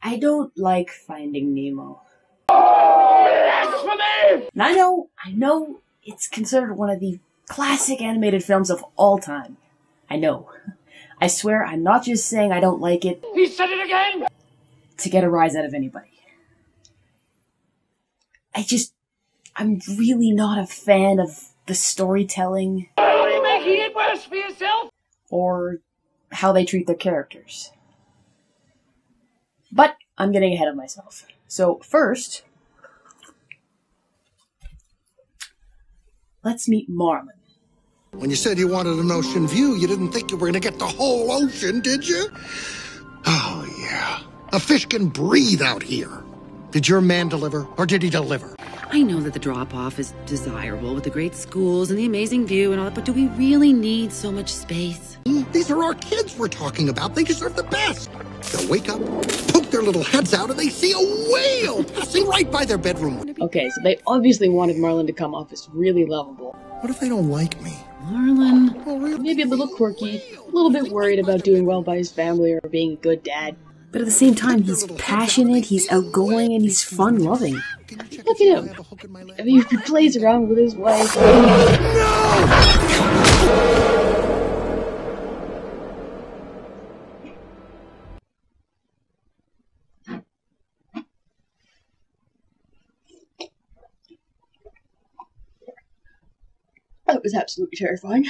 I don't like Finding Nemo. Blasphemy! And I know it's considered one of the classic animated films of all time. I know. I swear I'm not just saying I don't like it. He said it again! To get a rise out of anybody. I'm really not a fan of the storytelling. Are you making it worse for yourself? Or how they treat their characters. But I'm getting ahead of myself. So first, let's meet Marlin. When you said you wanted an ocean view, you didn't think you were going to get the whole ocean, did you? Oh, yeah. A fish can breathe out here. Did your man deliver, or did he deliver? I know that the drop-off is desirable with the great schools and the amazing view and all that, but do we really need so much space? These are our kids we're talking about. They deserve the best. They'll wake up, poke their little heads out, and they see a whale passing right by their bedroom window. Okay, so they obviously wanted Marlin to come off as really lovable. What if they don't like me? Marlin. Oh, really? Maybe a little quirky, a little bit worried about doing well by his family or being a good dad. But at the same time, he's passionate, he's outgoing, and he's fun-loving. Look at him. I mean, he plays around with his wife. That was absolutely terrifying.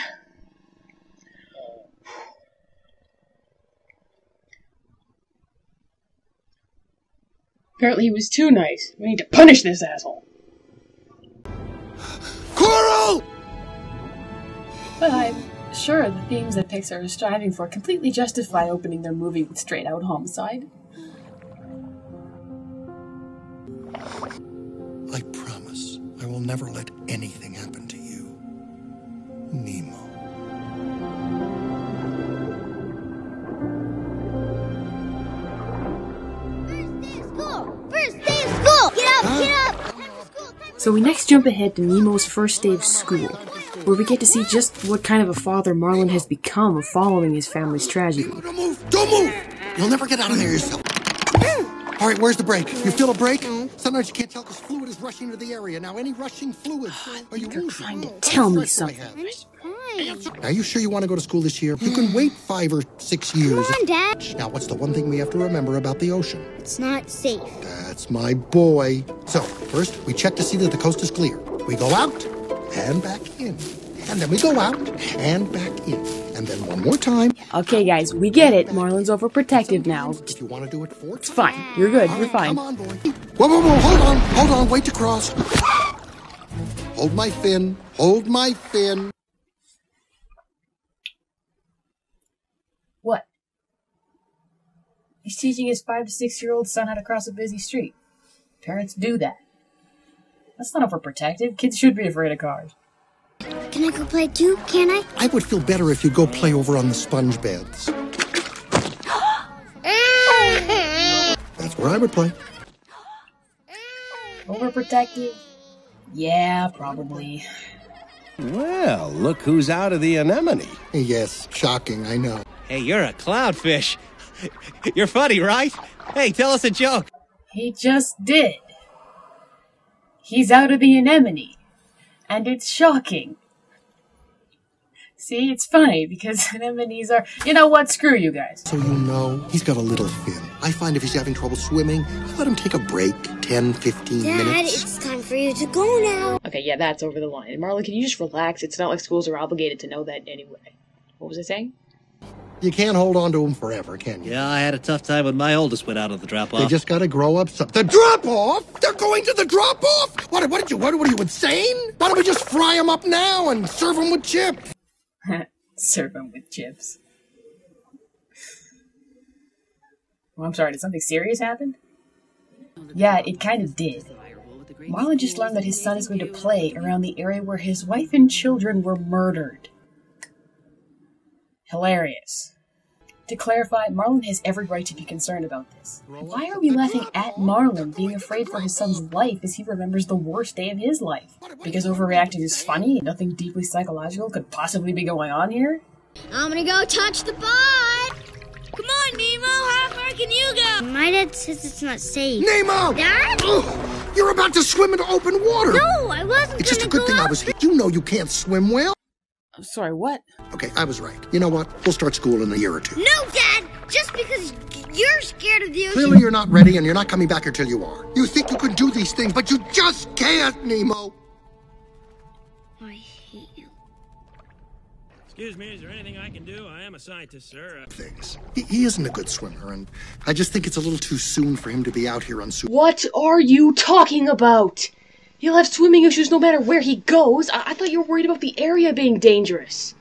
Apparently he was too nice. We need to punish this asshole. Coral! But I'm sure the themes that Pixar is striving for completely justify opening their movie with straight-out homicide. I promise I will never let anything happen to you. Nemo. First day of school! Get up, get up! So we next jump ahead to Nemo's first day of school, where we get to see just what kind of a father Marlin has become following his family's tragedy. Don't move! Don't move! You'll never get out of there yourself. All right, where's the brake? You feel a brake? Sometimes you can't tell because fluid is rushing to the area. Now, any rushing fluid... Are you trying to tell me something? Are you sure you want to go to school this year? You can wait 5 or 6 years. Come on, Dad. Now, what's the one thing we have to remember about the ocean? It's not safe. That's my boy. So, first, we check to see that the coast is clear. We go out and back in. And then we go out and back in. And then one more time. Okay, guys, we get it. Marlin's overprotective now. If you want to do it 4 times. It's fine. You're good. You're fine. Come on, boy. Whoa, whoa, whoa. Hold on. Wait to cross. Hold my fin. Hold my fin. What? He's teaching his 5 to 6-year-old son how to cross a busy street. Parents do that. That's not overprotective. Kids should be afraid of cars. Can I go play too? Can I? I would feel better if you go play over on the sponge beds. That's where I would play. Overprotective? Yeah, probably. Well, look who's out of the anemone. Yes, shocking, I know. Hey, you're a clownfish. You're funny, right? Hey, tell us a joke. He just did. He's out of the anemone. And it's shocking. See, it's funny because anemones are... You know what? Screw you guys. So you know, he's got a little fin. I find if he's having trouble swimming, I let him take a break, 10, 15 Dad, minutes. it's time for you to go now. Okay, yeah, that's over the line. Marlin, can you just relax? It's not like schools are obligated to know that anyway. What was I saying? You can't hold on to him forever, can you? Yeah, I had a tough time when my oldest went out on the drop-off. They just gotta grow up some... The drop-off? They're going to the drop-off? What are you insane? Why don't we just fry them up now and serve them with chips? Serve them with chips. Well, I'm sorry, did something serious happen? Yeah, it kind of did. Marlin just learned that his son is going to play around the area where his wife and children were murdered. Hilarious. To clarify, Marlin has every right to be concerned about this. Why are we laughing at Marlin being afraid for his son's life as he remembers the worst day of his life? Because overreacting is funny and nothing deeply psychological could possibly be going on here? I'm gonna go touch the bot. Come on, Nemo. How far can you go? My dad says it's not safe. Nemo! Dad? Ugh, you're about to swim into open water. No, I wasn't. It's just a good thing I was here. You know you can't swim well. I'm sorry, what? Okay, I was right. You know what? We'll start school in a year or two. No, Dad. Just because you're scared of the ocean. Clearly you're not ready and you're not coming back until you are. You think you can do these things, but you just can't, Nemo. I hate you. Excuse me, is there anything I can do? I am a scientist, sir. Things. He isn't a good swimmer, and I just think it's a little too soon for him to be out here unsupervised. What are you talking about? He'll have swimming issues no matter where he goes. I thought you were worried about the area being dangerous.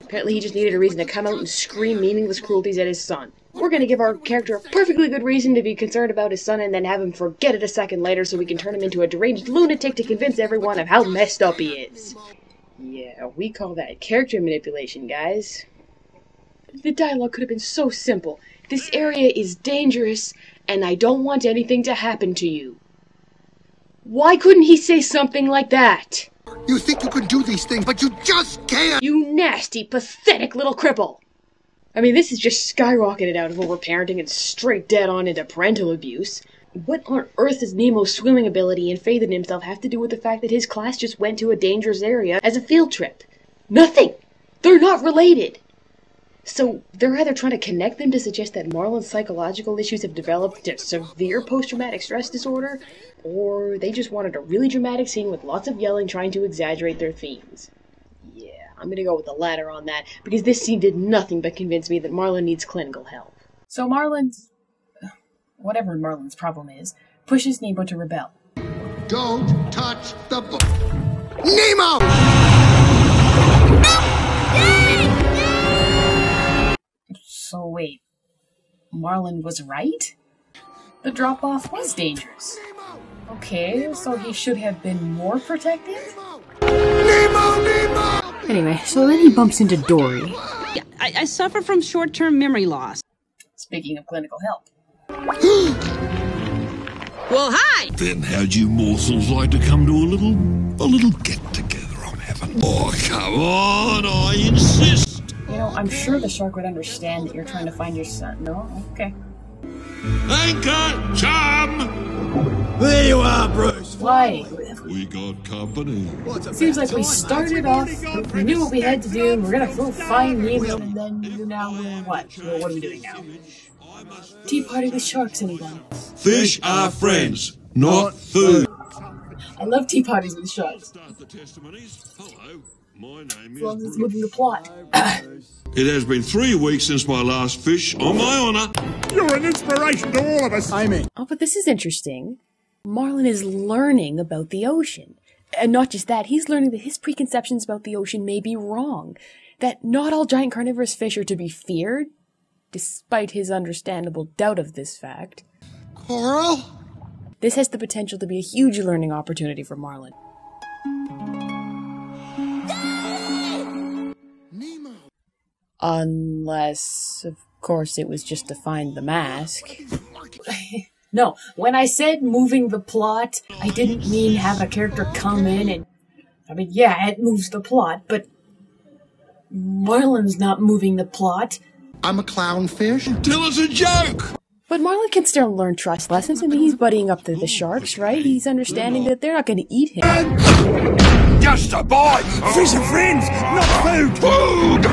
Apparently he just needed a reason to come out and scream meaningless cruelties at his son. We're gonna give our character a perfectly good reason to be concerned about his son and then have him forget it a second later so we can turn him into a deranged lunatic to convince everyone of how messed up he is. Yeah, we call that character manipulation, guys. The dialogue could have been so simple. This area is dangerous, and I don't want anything to happen to you. Why couldn't he say something like that? You think you can do these things, but you just can't! You nasty, pathetic little cripple! I mean, this is just skyrocketed out of overparenting and straight dead on into parental abuse. What on earth does Nemo's swimming ability and faith in himself have to do with the fact that his class just went to a dangerous area as a field trip? Nothing! They're not related! So, they're either trying to connect them to suggest that Marlin's psychological issues have developed into severe post-traumatic stress disorder, or they just wanted a really dramatic scene with lots of yelling trying to exaggerate their themes. Yeah, I'm gonna go with the latter on that, because this scene did nothing but convince me that Marlin needs clinical help. So Marlin's... whatever Marlin's problem is, pushes Nemo to rebel. Don't touch the book. Nemo! So wait, Marlin was right? The drop-off was dangerous. Okay, so he should have been more protective? Nemo! Anyway, so then he bumps into Dory. Yeah, I suffer from short-term memory loss. Speaking of clinical help. Well, hi! Then how'd you morsels like to come to a little get-together I'm having? Oh, come on, I insist! You know, I'm sure the shark would understand that you're trying to find your son. No? Okay. Anchor, chum! There you are, Bruce! Why? We got company. Seems like we started off, we knew what we had to do, and we're gonna go find Nemo, and then now we're what? Well, what are we doing now? Tea party with sharks, anyone? Fish are friends, not food. I love tea parties with sharks. Hello, my name As long as is it's Bruce. moving the plot. It has been 3 weeks since my last fish, on my honour. You're an inspiration to all of us. Amen. Oh, but this is interesting. Marlin is learning about the ocean. And not just that, he's learning that his preconceptions about the ocean may be wrong. That not all giant carnivorous fish are to be feared, despite his understandable doubt of this fact. Coral? This has the potential to be a huge learning opportunity for Marlin. Nemo. Unless, of course, it was just to find the mask. No, when I said moving the plot, I didn't mean have a character come in and... I mean, yeah, it moves the plot, but... Marlin's not moving the plot. I'm a clownfish? Tell us a joke! But Marlin can still learn trust lessons. I mean, he's buddying up to the sharks, right? He's understanding that they're not going to eat him. Just a bite. Fish are friends, not food. Food!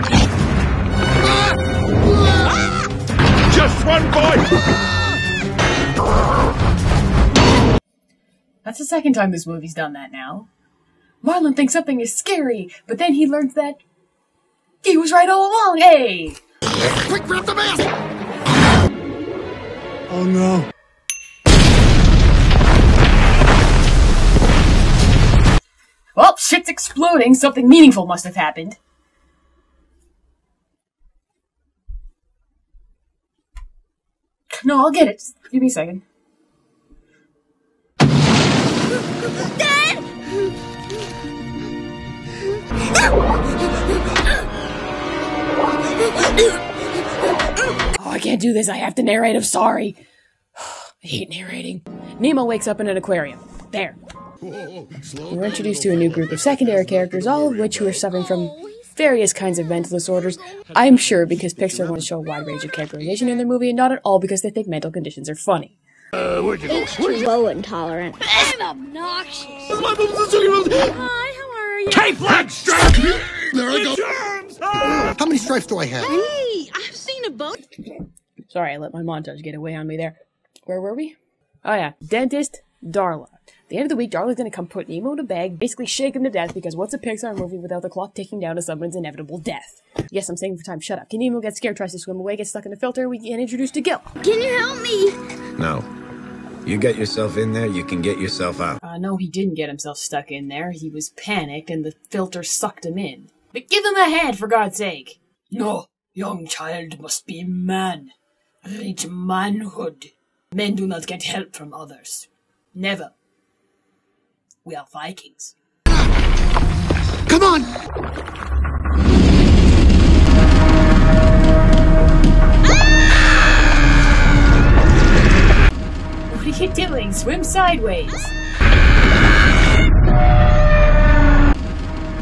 Just one bite. That's the second time this movie's done that now. Marlin thinks something is scary, but then he learns that he was right all along, hey! Quick, grab the mask! Oh no. Well, shit's exploding. Something meaningful must have happened. No, I'll get it. Just give me a second. Dad! Oh, I can't do this. I have to narrate. I'm sorry. I hate narrating. Nemo wakes up in an aquarium. There. We're introduced to a new group of secondary characters, all of which who are suffering from various kinds of mental disorders. I'm sure because Pixar wants to show a wide range of characterization in their movie, and not at all because they think mental conditions are funny. It's too low intolerant. I'm obnoxious. Hi, how are you? Hey, flag strike! There I go. How many stripes do I have? Hey, I've seen a boat. Sorry, I let my montage get away on me there. Where were we? Oh yeah, dentist, Darla. At the end of the week, Darla's gonna come put Nemo in a bag, basically shake him to death, because what's a Pixar movie without the clock ticking down to someone's inevitable death? Yes, I'm saying for time, shut up. Nemo gets scared, tries to swim away, gets stuck in a filter, we get introduced to Gil. Can you help me? No. You get yourself in there, you can get yourself out. No, he didn't get himself stuck in there. He was panicked, and the filter sucked him in. But give him a hand, for God's sake! No, young child must be a man. Reach manhood. Men do not get help from others. Never. We are Vikings. Come on! What are you doing? Swim sideways.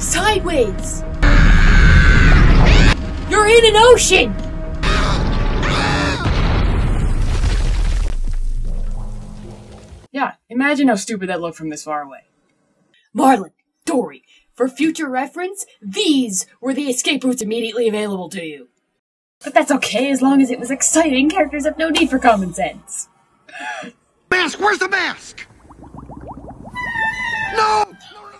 Sideways! You're in an ocean! Yeah, imagine how stupid that looked from this far away. Marlin, Dory, for future reference, these were the escape routes immediately available to you. But that's okay, as long as it was exciting. Characters have no need for common sense. Mask! Where's the mask? No!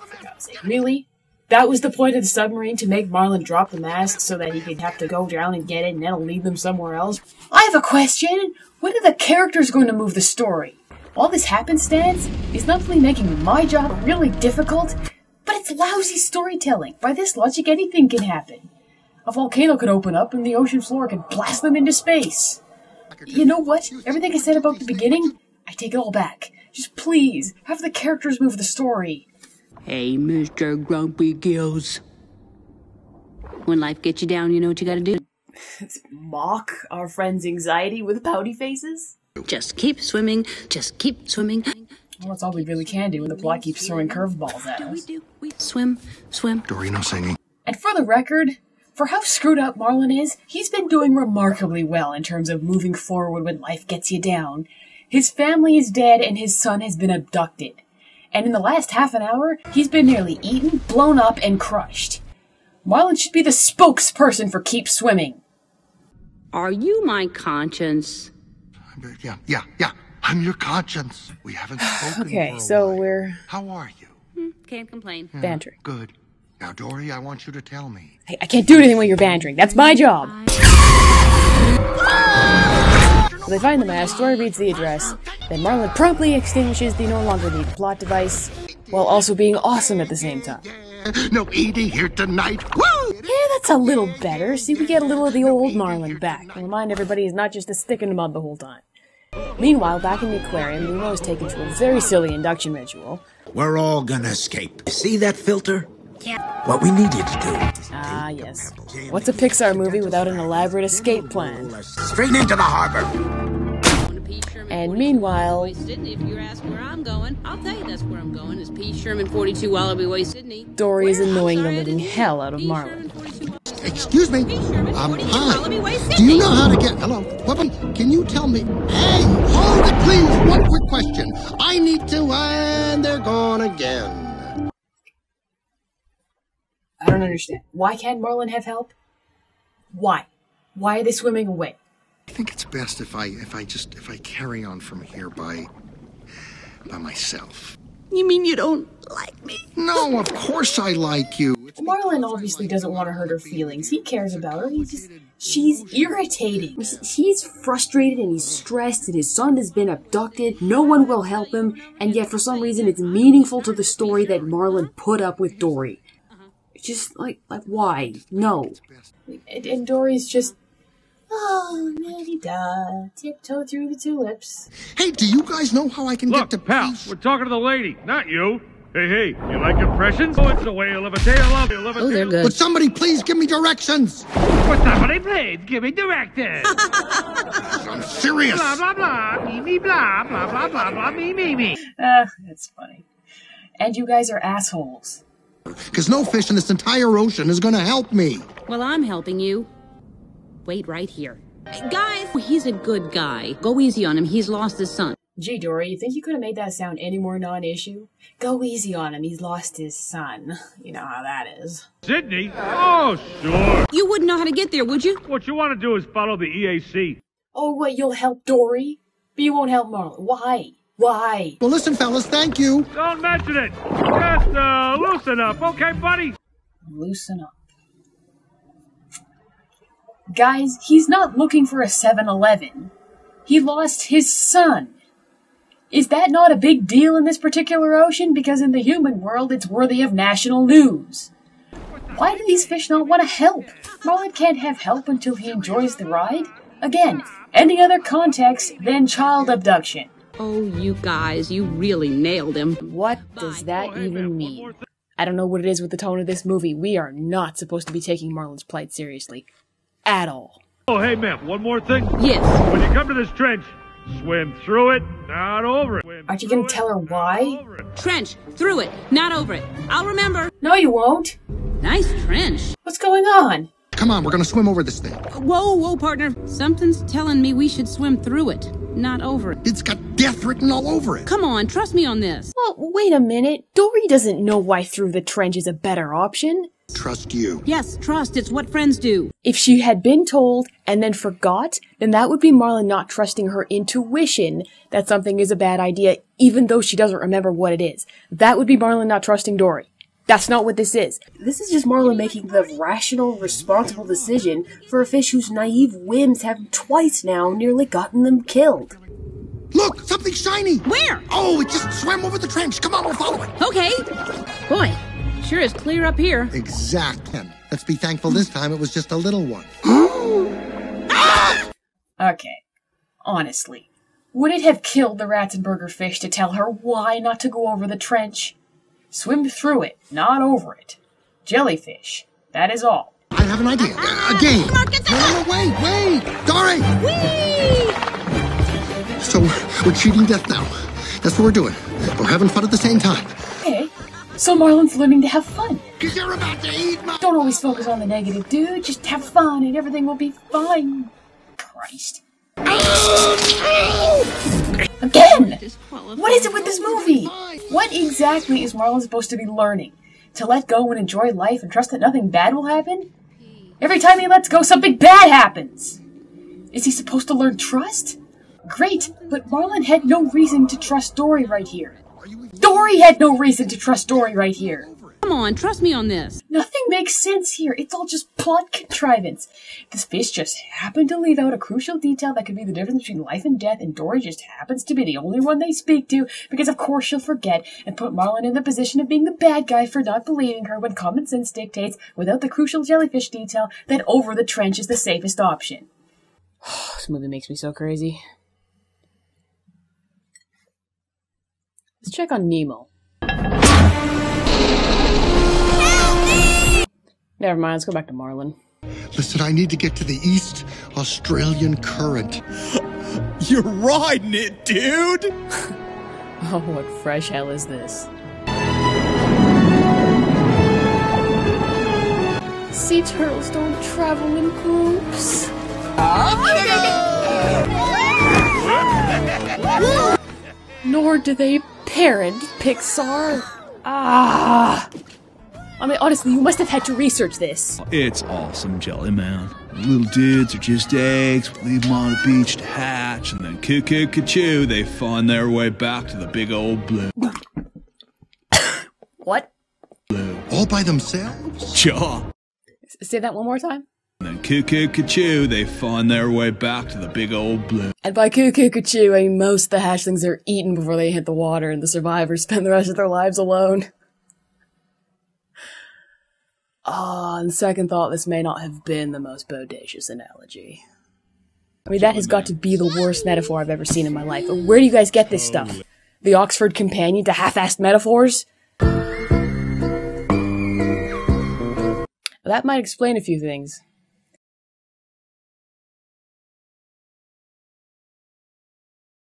For God's sake, really? That was the point of the submarine, to make Marlin drop the mask so that he could have to go down and get it, and that'll lead them somewhere else? I have a question! When are the characters going to move the story? All this happenstance is not only making my job really difficult, but it's lousy storytelling. By this logic, anything can happen. A volcano could open up and the ocean floor could blast them into space. You know what? Everything I said about the beginning, I take it all back. Just please, have the characters move the story. Hey, Mr. Grumpy Gills. When life gets you down, you know what you gotta do. Mock our friend's anxiety with pouty faces? Just keep swimming, just keep swimming. Well, that's all we really can do when the plot keeps throwing curveballs at us. We swim, swim. Dory, no singing. And for the record, for how screwed up Marlin is, he's been doing remarkably well in terms of moving forward when life gets you down. His family is dead and his son has been abducted. And in the last half an hour, he's been nearly eaten, blown up, and crushed. Marlin should be the spokesperson for Keep Swimming. Are you my conscience? Yeah. I'm your conscience. We haven't spoken Okay, for a so while. we're... How are you? Can't complain. Bantering. Good. Now, Dory, I want you to tell me. Hey, I can't do anything while you're bantering. That's my job. So they find the mask, Dory reads the address, then Marlin promptly extinguishes the no longer needed plot device, while also being awesome at the same time. No Edie here tonight. Woo! Yeah, that's a little better. See, we get a little of the old Marlin back. And remind everybody he's not just a stick in the mud the whole time. Meanwhile, back in the aquarium, Nemo is taken to a very silly induction ritual. We're all gonna escape. See that filter? Yeah. What we need you to do. Ah, yes. What's a Pixar movie without an elaborate escape plan? Straight into the harbor. And meanwhile... Sydney, if you ask where I'm going, I'll tell you that's where I'm going. It's P. Sherman 42 Wallaby Way, Sydney. Dory is annoying the living hell out of Marlin. Excuse me. Hi. Do you know how to get... Hello? Can you tell me... Hey, hold it, please. One quick question. I need to... And they're gone again. I don't understand. Why can't Marlin have help? Why? Why are they swimming away? I think it's best if I carry on from here by myself. You mean you don't like me? No, of course I like you. Marlin obviously doesn't want to hurt her feelings. He cares about her. She's irritating. He's frustrated and he's stressed and his son has been abducted. No one will help him. And yet for some reason it's meaningful to the story that Marlin put up with Dory. Just like why? No. And Dory's just... Oh, la-di-da, tiptoe through the tulips. Hey, do you guys know how I can get to pal, peace? We're talking to the lady, not you. Hey, you like impressions? Oh, it's the way you live a tale of Oh, they're good. Would somebody please give me directions? Would somebody please give me directions? I'm serious. Blah, blah, blah, me, blah, blah, blah, blah, blah, me. That's funny. And you guys are assholes. Because no fish in this entire ocean is going to help me. Well, I'm helping you. Wait right here. Guys, he's a good guy. Go easy on him. He's lost his son. Gee, Dory, you think you could have made that sound any more non-issue? Go easy on him. He's lost his son. You know how that is. Sydney? Oh, sure. You wouldn't know how to get there, would you? What you want to do is follow the EAC. Oh, what, you'll help Dory? But you won't help Marlin. Why? Why? Well, listen, fellas, thank you. Don't mention it. Just loosen up, okay, buddy? Loosen up. Guys, he's not looking for a 7-Eleven. He lost his son. Is that not a big deal in this particular ocean? Because in the human world, it's worthy of national news. Why do these fish not want to help? Marlin can't have help until he enjoys the ride. Again, any other context than child abduction. Oh, you guys, you really nailed him. What does that even mean? I don't know what it is with the tone of this movie. We are not supposed to be taking Marlin's plight seriously. At all. Oh, hey, ma'am, one more thing? Yes. When you come to this trench, swim through it, not over it. Aren't you going to tell her why? Trench, through it, not over it. I'll remember. No, you won't. Nice trench. What's going on? Come on, we're going to swim over this thing. Whoa, partner. Something's telling me we should swim through it, not over it. It's got death written all over it. Come on, trust me on this. Well, wait a minute. Dory doesn't know why through the trench is a better option. Trust you. Yes, trust. It's what friends do. If she had been told and then forgot, then that would be Marlin not trusting her intuition that something is a bad idea, even though she doesn't remember what it is. That would be Marlin not trusting Dory. That's not what this is. This is just Marlin making the rational, responsible decision for a fish whose naive whims have twice now nearly gotten them killed. Look, something shiny. Where? Oh, it just swam over the trench. Come on, we'll follow it. Okay. Boy, sure is clear up here. Exactly. Let's be thankful this time it was just a little one. Okay. Honestly, would it have killed the Ratzenberger fish to tell her why not to go over the trench? Swim through it, not over it. Jellyfish. That is all. I have an idea. A game. No, wait. Dory! Whee! So, we're cheating death now. That's what we're doing. We're having fun at the same time. Okay. So Marlin's learning to have fun. Because you're about to eat my... Don't always focus on the negative, dude. Just have fun and everything will be fine. Christ. Again! What is it with this movie? What exactly is Marlin supposed to be learning? To let go and enjoy life and trust that nothing bad will happen? Every time he lets go, something bad happens! Is he supposed to learn trust? Great, but Marlin had no reason to trust Dory right here. Dory had no reason to trust Dory right here. Come on, trust me on this. Nothing makes sense here. It's all just plot contrivance. This fish just happened to leave out a crucial detail that could be the difference between life and death, and Dory just happens to be the only one they speak to, because of course she'll forget, and put Marlin in the position of being the bad guy for not believing her when common sense dictates, without the crucial jellyfish detail, that over the trench is the safest option. This movie makes me so crazy. Let's check on Nemo. Never mind, let's go back to Marlin. Listen, I need to get to the East Australian Current. You're riding it, dude! Oh, what fresh hell is this? Sea turtles don't travel in groups. Nor do they parent Pixar. I mean, honestly, you must have had to research this. It's awesome, Jelly Man. Little dudes are just eggs. We leave them on a beach to hatch, and then cuckoo-ca-choo, they find their way back to the big old blue. What? Blue. All by themselves? Sure. Say that one more time. And then cuckoo-ca-choo, they find their way back to the big old blue. And by cuckoo-ca-choo, I mean most of the hatchlings are eaten before they hit the water, and the survivors spend the rest of their lives alone. On second thought, this may not have been the most bodacious analogy. I mean, that has got to be the worst metaphor I've ever seen in my life. Where do you guys get this stuff? The Oxford Companion to half-assed metaphors? That might explain a few things.